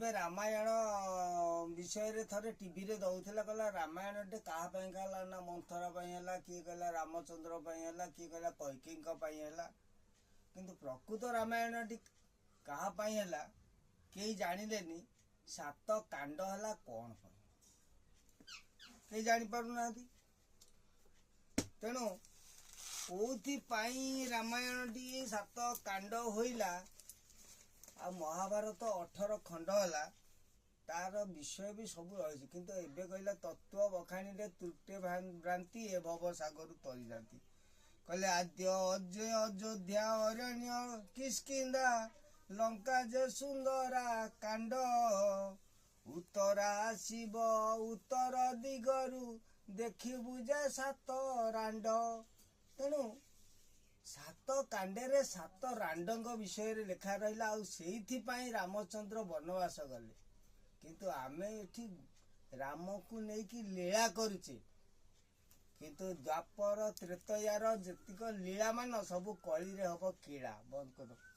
ଏବେ ରାମାୟଣ ବିଷୟରେ ଥରେ ଟିଭିରେ ଦଉଥିଲା, କହିଲା ରାମାୟଣଟେ କାହା ପାଇଁ ହେଲା ନା ମନ୍ଥରା ପାଇଁ ହେଲା, କିଏ କହିଲା ରାମଚନ୍ଦ୍ର ପାଇଁ ହେଲା, କିଏ କହିଲା କୈକେୟୀଙ୍କ ପାଇଁ ହେଲା। କିନ୍ତୁ ପ୍ରକୃତ ରାମାୟଣଟି କାହା ପାଇଁ ହେଲା କେହି ଜାଣିଲେନି। 7 କାଣ୍ଡ ହେଲା କଣ ପାଇଁ କେହି ଜାଣିପାରୁନାହାନ୍ତି। ତେଣୁ କୋଉଥିପାଇଁ ରାମାୟଣଟି 7 କାଣ୍ଡ ହୋଇଲା ଆଉ ମହାଭାରତ 18 ଖଣ୍ଡ ହେଲା, ତାର ବିଷୟ ବି ସବୁ ରହିଛି। କିନ୍ତୁ ଏବେ କହିଲା ତତ୍ତ୍ୱ ବଖାଣିରେ ତୃତୀୟ ଭ୍ରାନ୍ତି ଏ ଭବ ସାଗରୁ ତରିଯାନ୍ତି। କହିଲେ ଆଦ୍ୟ ଅଯୋଧ୍ୟା ଅରଣ୍ୟ କିଷ୍କିନ୍ଧା ଲଙ୍କା ଯେ ସୁନ୍ଦରା କାଣ୍ଡ, ଉତ୍ତରା ଆସିବ ଉତ୍ତର ଦିଗରୁ ଦେଖିବୁ ଯେ 7 ରାଣ୍ଡ। ତେଣୁ 7 କାଣ୍ଡରେ 7 ରାଣ୍ଡଙ୍କ ବିଷୟରେ ଲେଖା ରହିଲା। ଆଉ ସେଇଥିପାଇଁ ରାମଚନ୍ଦ୍ର ବନବାସ ଗଲେ। କିନ୍ତୁ ଆମେ ଏଠି ରାମକୁ ନେଇକି ଲୀଳା କରୁଛେ। କିନ୍ତୁ ଦ୍ୱାପର ତ୍ରେତୟାର ଯେତିକ ଲୀଳା ମାନ ସବୁ କଳିରେ ହବ କିଳା। ବନ୍ଦ କର।